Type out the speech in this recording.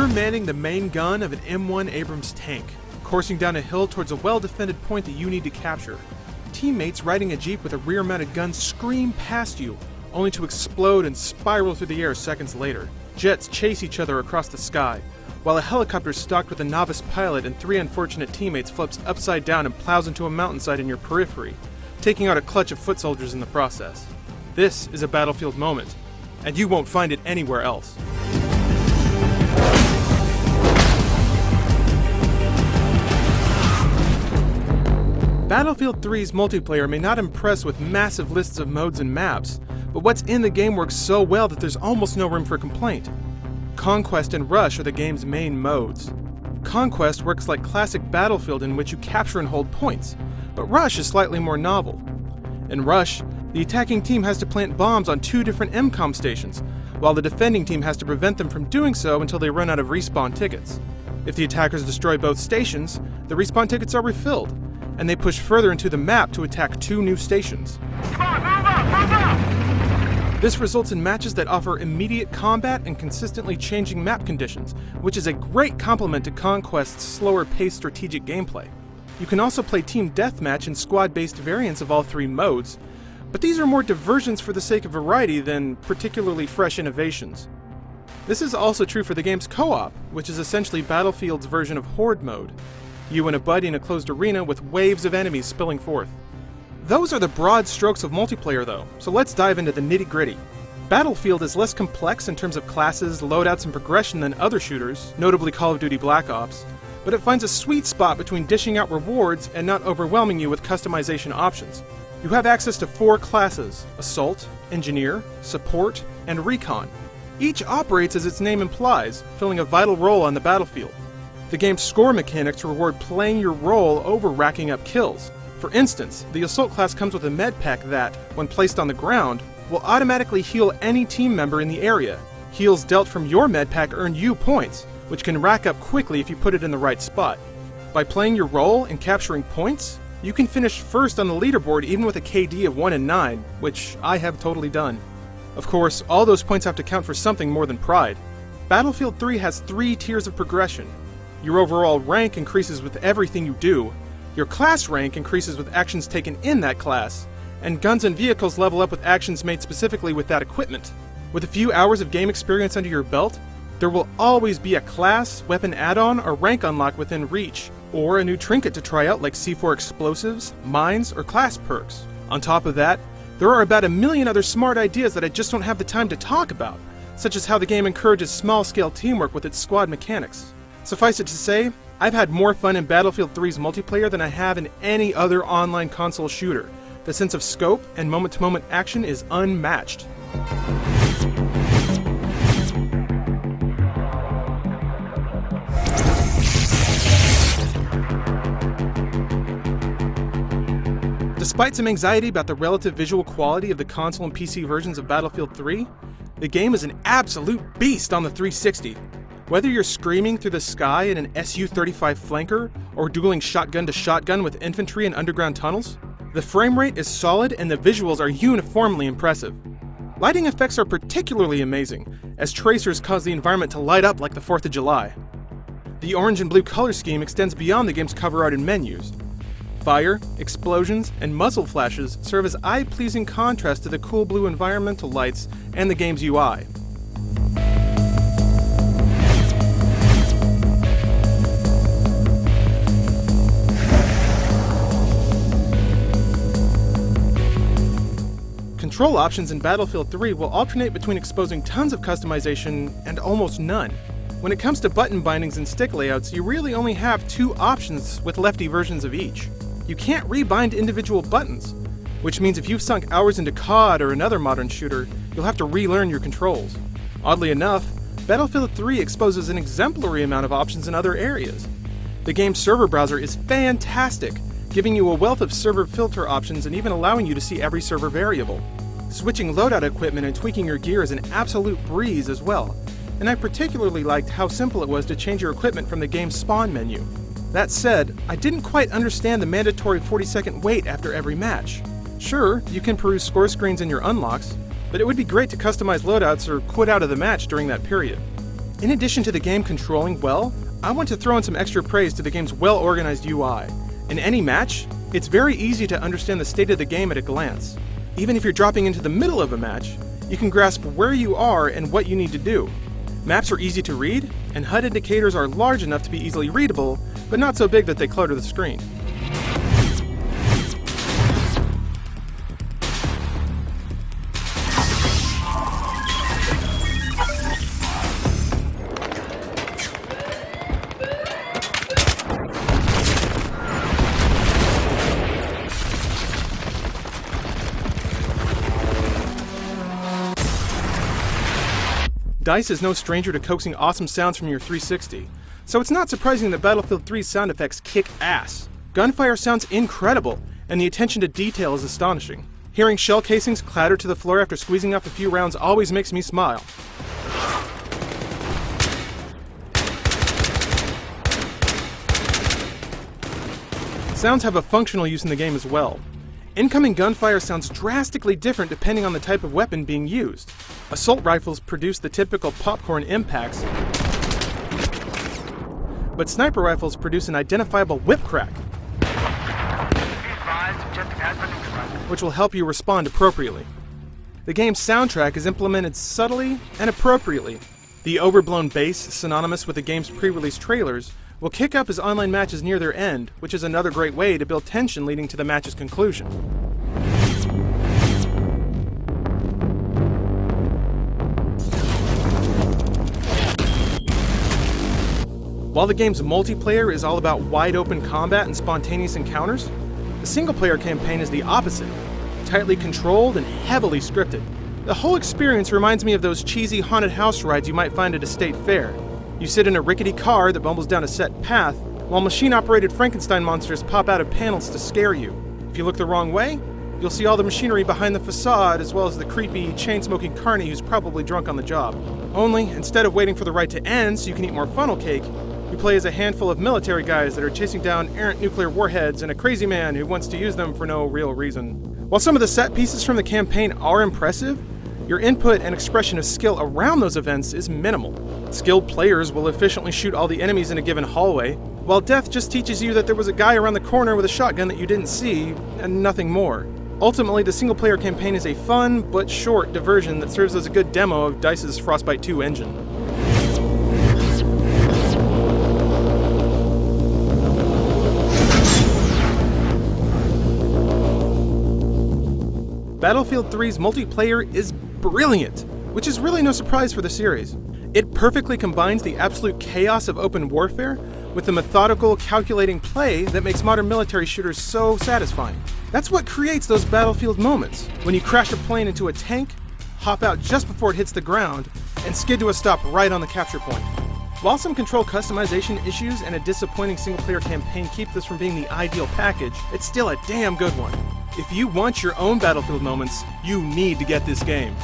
You're manning the main gun of an M1 Abrams tank, coursing down a hill towards a well-defended point that you need to capture. Teammates riding a jeep with a rear-mounted gun scream past you, only to explode and spiral through the air seconds later. Jets chase each other across the sky, while a helicopter stocked with a novice pilot and 3 unfortunate teammates flips upside down and plows into a mountainside in your periphery, taking out a clutch of foot soldiers in the process. This is a battlefield moment, and you won't find it anywhere else. Battlefield 3's multiplayer may not impress with massive lists of modes and maps, but what's in the game works so well that there's almost no room for complaint. Conquest and Rush are the game's main modes. Conquest works like classic Battlefield in which you capture and hold points, but Rush is slightly more novel. In Rush, the attacking team has to plant bombs on 2 different MCOM stations, while the defending team has to prevent them from doing so until they run out of respawn tickets. If the attackers destroy both stations, the respawn tickets are refilled, and they push further into the map to attack 2 new stations. Come on, move up! This results in matches that offer immediate combat and consistently changing map conditions, which is a great complement to Conquest's slower-paced strategic gameplay. You can also play team deathmatch and squad-based variants of all 3 modes, but these are more diversions for the sake of variety than particularly fresh innovations. This is also true for the game's co-op, which is essentially Battlefield's version of Horde mode. You and a buddy in a closed arena with waves of enemies spilling forth. Those are the broad strokes of multiplayer though, so let's dive into the nitty-gritty. Battlefield is less complex in terms of classes, loadouts, and progression than other shooters, notably Call of Duty Black Ops, but it finds a sweet spot between dishing out rewards and not overwhelming you with customization options. You have access to 4 classes: Assault, Engineer, Support, and Recon. Each operates as its name implies, filling a vital role on the battlefield. The game's score mechanics reward playing your role over racking up kills. For instance, the Assault class comes with a med pack that, when placed on the ground, will automatically heal any team member in the area. Heals dealt from your med pack earn you points, which can rack up quickly if you put it in the right spot. By playing your role and capturing points, you can finish first on the leaderboard even with a KD of 1 in 9, which I have totally done. Of course, all those points have to count for something more than pride. Battlefield 3 has 3 tiers of progression. Your overall rank increases with everything you do, your class rank increases with actions taken in that class, and guns and vehicles level up with actions made specifically with that equipment. With a few hours of game experience under your belt, there will always be a class, weapon add-on, or rank unlock within reach, or a new trinket to try out like C4 explosives, mines, or class perks. On top of that, there are about a million other smart ideas that I just don't have the time to talk about, such as how the game encourages small-scale teamwork with its squad mechanics. Suffice it to say, I've had more fun in Battlefield 3's multiplayer than I have in any other online console shooter. The sense of scope and moment-to-moment action is unmatched. Despite some anxiety about the relative visual quality of the console and PC versions of Battlefield 3, the game is an absolute beast on the 360. Whether you're screaming through the sky in an Su-35 flanker, or dueling shotgun to shotgun with infantry in underground tunnels, the frame rate is solid and the visuals are uniformly impressive. Lighting effects are particularly amazing, as tracers cause the environment to light up like the 4th of July. The orange and blue color scheme extends beyond the game's cover art and menus. Fire, explosions, and muzzle flashes serve as eye-pleasing contrast to the cool blue environmental lights and the game's UI. Control options in Battlefield 3 will alternate between exposing tons of customization and almost none. When it comes to button bindings and stick layouts, you really only have 2 options with lefty versions of each. You can't rebind individual buttons, which means if you've sunk hours into COD or another modern shooter, you'll have to relearn your controls. Oddly enough, Battlefield 3 exposes an exemplary amount of options in other areas. The game's server browser is fantastic, giving you a wealth of server filter options and even allowing you to see every server variable. Switching loadout equipment and tweaking your gear is an absolute breeze as well, and I particularly liked how simple it was to change your equipment from the game's spawn menu. That said, I didn't quite understand the mandatory 40-second wait after every match. Sure, you can peruse score screens in your unlocks, but it would be great to customize loadouts or quit out of the match during that period. In addition to the game controlling well, I want to throw in some extra praise to the game's well-organized UI. In any match, it's very easy to understand the state of the game at a glance. Even if you're dropping into the middle of a match, you can grasp where you are and what you need to do. Maps are easy to read, and HUD indicators are large enough to be easily readable, but not so big that they clutter the screen. DICE is no stranger to coaxing awesome sounds from your 360, so it's not surprising that Battlefield 3's sound effects kick ass. Gunfire sounds incredible, and the attention to detail is astonishing. Hearing shell casings clatter to the floor after squeezing off a few rounds always makes me smile. Sounds have a functional use in the game as well. Incoming gunfire sounds drastically different depending on the type of weapon being used. Assault rifles produce the typical popcorn impacts, but sniper rifles produce an identifiable whip crack, which will help you respond appropriately. The game's soundtrack is implemented subtly and appropriately. The overblown bass, synonymous with the game's pre-release trailers, will kick up as online matches near their end, which is another great way to build tension leading to the match's conclusion. While the game's multiplayer is all about wide-open combat and spontaneous encounters, the single-player campaign is the opposite, tightly controlled and heavily scripted. The whole experience reminds me of those cheesy haunted house rides you might find at a state fair. You sit in a rickety car that bumbles down a set path, while machine-operated Frankenstein monsters pop out of panels to scare you. If you look the wrong way, you'll see all the machinery behind the facade, as well as the creepy, chain-smoking carny who's probably drunk on the job. Only, instead of waiting for the ride to end so you can eat more funnel cake, you play as a handful of military guys that are chasing down errant nuclear warheads and a crazy man who wants to use them for no real reason. While some of the set pieces from the campaign are impressive, your input and expression of skill around those events is minimal. Skilled players will efficiently shoot all the enemies in a given hallway, while death just teaches you that there was a guy around the corner with a shotgun that you didn't see, and nothing more. Ultimately, the single-player campaign is a fun, but short diversion that serves as a good demo of DICE's Frostbite 2 engine. Battlefield 3's multiplayer is brilliant, which is really no surprise for the series. It perfectly combines the absolute chaos of open warfare with the methodical, calculating play that makes modern military shooters so satisfying. That's what creates those Battlefield moments, when you crash a plane into a tank, hop out just before it hits the ground, and skid to a stop right on the capture point. While some control customization issues and a disappointing single-player campaign keep this from being the ideal package, it's still a damn good one. If you want your own Battlefield moments, you need to get this game.